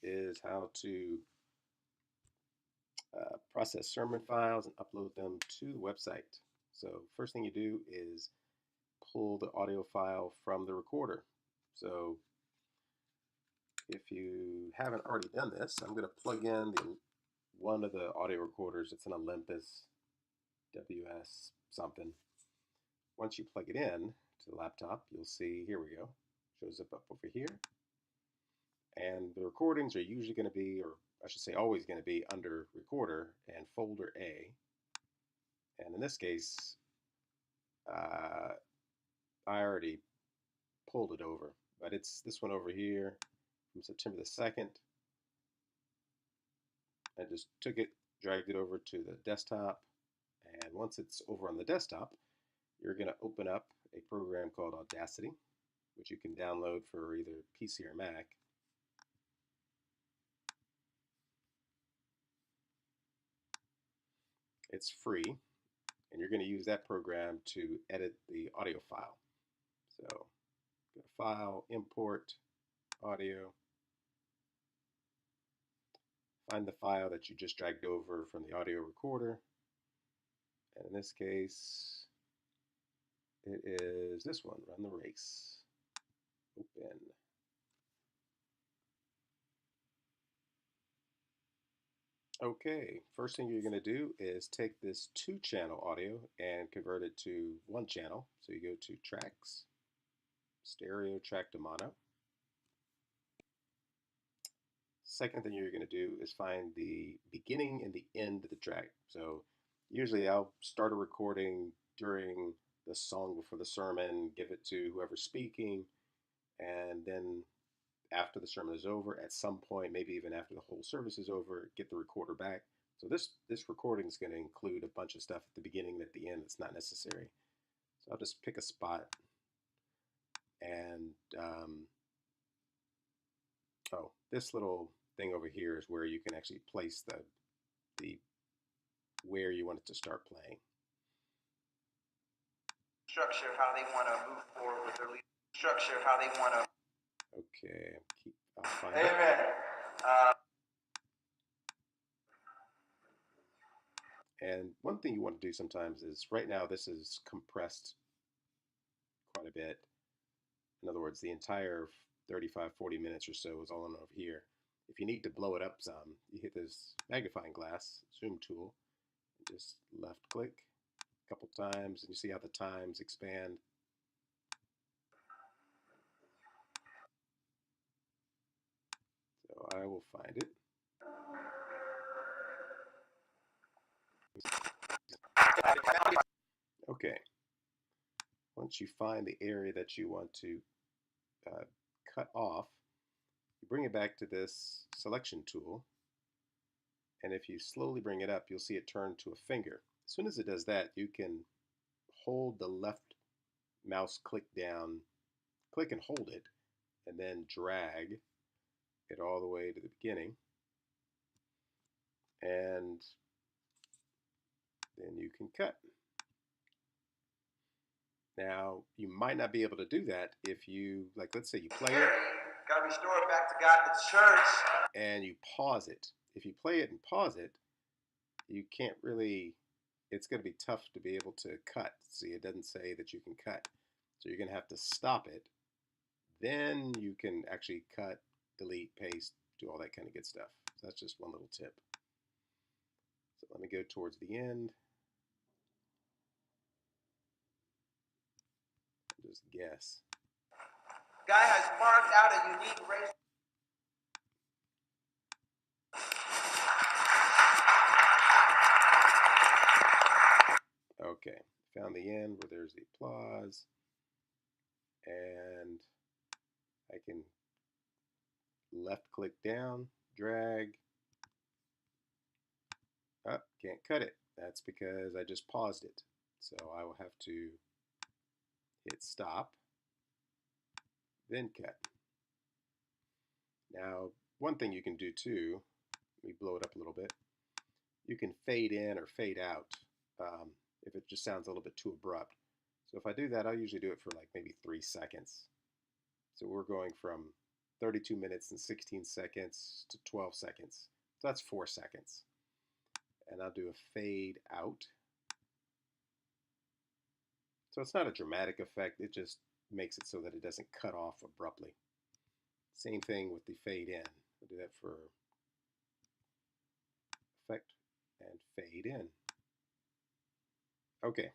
is how to process sermon files and upload them to the website. So first thing you do is pull the audio file from the recorder. So if you haven't already done this, I'm going to plug in one of the audio recorders. It's an Olympus WS something. Once you plug it in to the laptop, you'll see, here we go, shows up over here. And the recordings are usually going to be, or I should say always going to be, under Recorder and Folder A. And in this case, I already pulled it over, but it's this one over here from September the 2nd. I just took it, dragged it over to the desktop, and once it's over on the desktop, you're going to open up a program called Audacity, which you can download for either PC or Mac. It's free, and you're going to use that program to edit the audio file. So go to File, Import, Audio. Find the file that you just dragged over from the audio recorder. And in this case, it is this one, Run the Race. Open. Okay, first thing you're going to do is take this 2-channel audio and convert it to 1 channel. So you go to Tracks, Stereo Track to Mono. Second thing you're going to do is find the beginning and the end of the track. So usually I'll start a recording during the song before the sermon, give it to whoever's speaking, and then after the sermon is over, at some point, maybe even after the whole service is over, get the recorder back. So this recording is going to include a bunch of stuff at the beginning and at the end that's not necessary. So I'll just pick a spot, and this little thing over here is where you can actually place the where you want it to start playing. Structure, how they want to move forward with their leadership. Structure, how they want to. Okay, I'll find Amen. it. And one thing you want to do sometimes is, right now this is compressed quite a bit. In other words, the entire 35-40 minutes or so is all in over here. If you need to blow it up some, you hit this magnifying glass, zoom tool, and just left click a couple times, and you see how the times expand. So I will find it. Okay. Once you find the area that you want to cut off, you bring it back to this selection tool, and if you slowly bring it up, you'll see it turn to a finger. As soon as it does that, you can hold the left mouse click down, click and hold it, and then drag it all the way to the beginning, and then you can cut. Now, you might not be able to do that if you, like, let's say you play it. Got to restore it back to God and the church. And you pause it. If you play it and pause it, you can't really, it's going to be tough to be able to cut. See, it doesn't say that you can cut. So you're going to have to stop it. Then you can actually cut, delete, paste, do all that kind of good stuff. So that's just one little tip. So let me go towards the end. Just guess. Guy has marked out a unique race. Okay, found the end where there's the applause, and I can left click down, drag. Oh, can't cut it. That's because I just paused it. So I will have to hit stop, then cut. Now, one thing you can do too, let me blow it up a little bit, you can fade in or fade out if it just sounds a little bit too abrupt. So if I do that, I'll usually do it for like maybe 3 seconds. So we're going from 32 minutes and 16 seconds to 12 seconds. So that's 4 seconds. And I'll do a fade out. So it's not a dramatic effect, it just makes it so that it doesn't cut off abruptly. Same thing with the fade in. I'll do that for effect and fade in. Okay.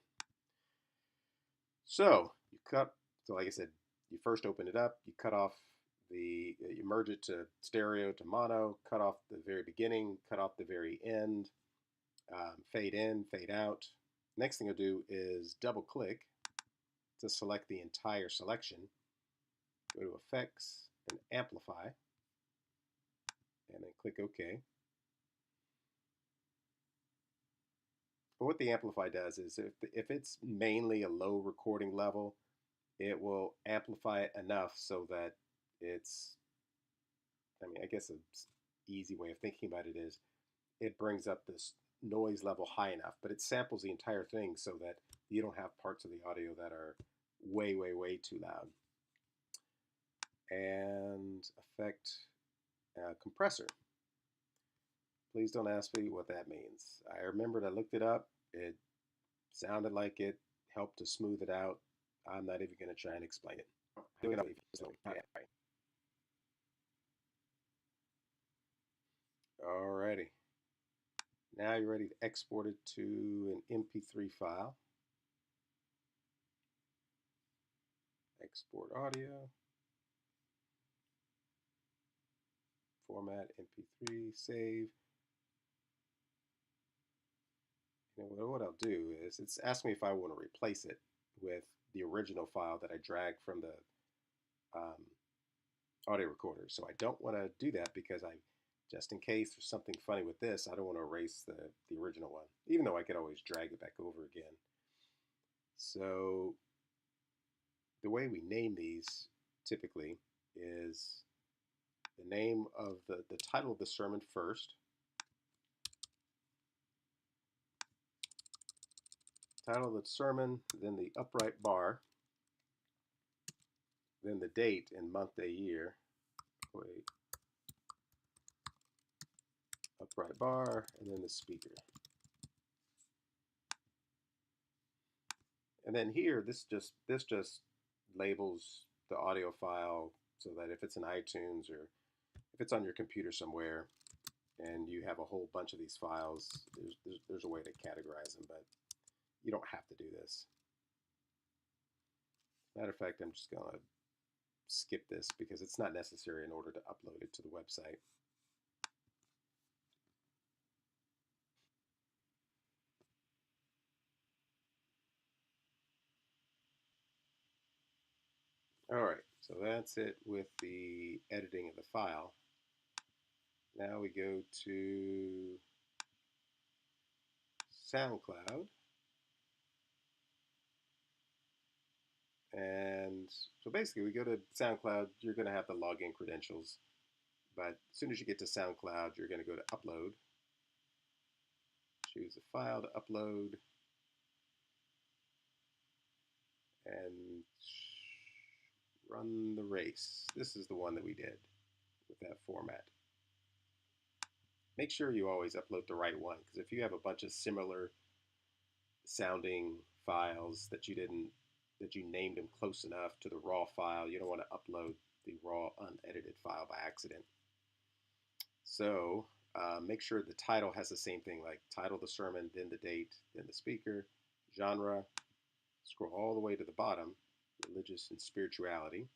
So you cut, so like I said, you first open it up, you cut off you merge it to stereo to mono, cut off the very beginning, cut off the very end, fade in, fade out. Next thing I'll do is double click to select the entire selection. Go to Effects and Amplify, and then click OK. And what the Amplify does is if it's mainly a low recording level, it will amplify it enough so that it's, I mean, I guess an easy way of thinking about it is it brings up this noise level high enough, but it samples the entire thing so that you don't have parts of the audio that are way, way, way too loud. And effect compressor. Please don't ask me what that means. I remembered I looked it up. It sounded like it helped to smooth it out. I'm not even going to try and explain it. Alrighty. Now you're ready to export it to an MP3 file. Export audio. Format MP3, save. What I'll do is it's asked me if I want to replace it with the original file that I dragged from the audio recorder. So I don't want to do that because just in case there's something funny with this, I don't want to erase the original one, even though I could always drag it back over again. So the way we name these typically is the name of the title of the sermon first, title of the sermon, then the upright bar, then the date and month, day, year. Wait. Upright bar, and then the speaker. And then here, this just labels the audio file so that if it's in iTunes or if it's on your computer somewhere and you have a whole bunch of these files, there's a way to categorize them, but you don't have to do this. Matter of fact, I'm just going to skip this because it's not necessary in order to upload it to the website. All right, so that's it with the editing of the file. Now we go to SoundCloud. And so basically we go to SoundCloud, you're going to have the login credentials. But as soon as you get to SoundCloud, you're going to go to Upload. Choose a file to upload. And run the race. This is the one that we did with that format. Make sure you always upload the right one, because if you have a bunch of similar sounding files that you named them close enough to the raw file, you don't want to upload the raw unedited file by accident. So make sure the title has the same thing, like title of the sermon, then the date, then the speaker, genre. Scroll all the way to the bottom, religious and spirituality.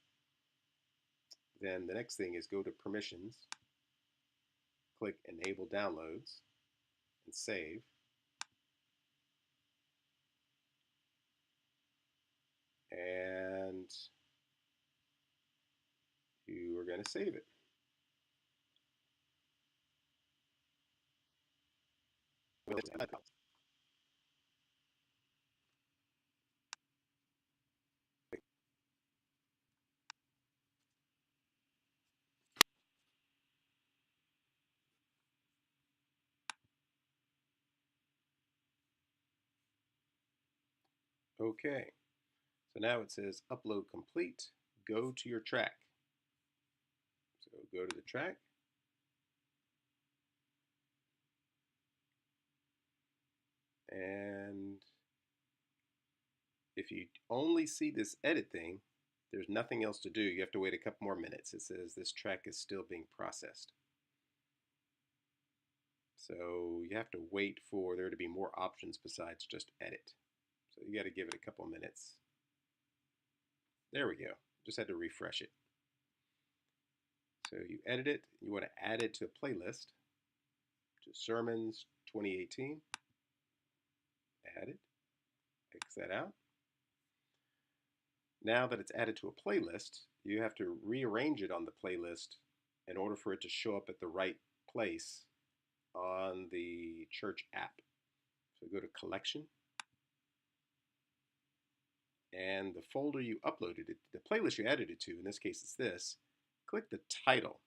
Then the next thing is go to permissions, click enable downloads, and save. And you are going to save it. Okay, so now it says upload complete, go to your track. So go to the track. And if you only see this edit thing, there's nothing else to do. You have to wait a couple more minutes. It says this track is still being processed. So you have to wait for there to be more options besides just edit. So you got to give it a couple minutes. There we go. Just had to refresh it. So you edit it. You want to add it to a playlist. To Sermons 2018. Add it. X that out. Now that it's added to a playlist, you have to rearrange it on the playlist in order for it to show up at the right place on the church app. So go to Collection, and the folder you uploaded it, the playlist you added it to, in this case it's this, click the title,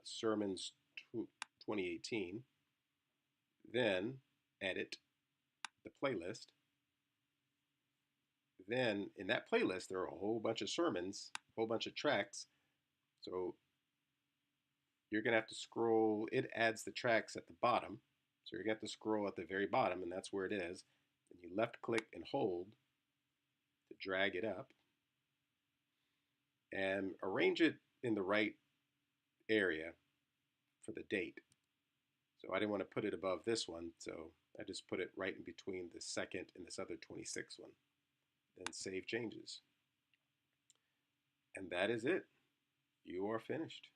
Sermons 2018, then edit the playlist. Then in that playlist there are a whole bunch of sermons, a whole bunch of tracks. So you're going to have to scroll. It adds the tracks at the bottom. So you're going to have to scroll at the very bottom, and that's where it is. And you left click and hold to drag it up. And arrange it in the right area for the date. So I didn't want to put it above this one, so I just put it right in between the second and this other 26th one. Then save changes. And that is it. You are finished.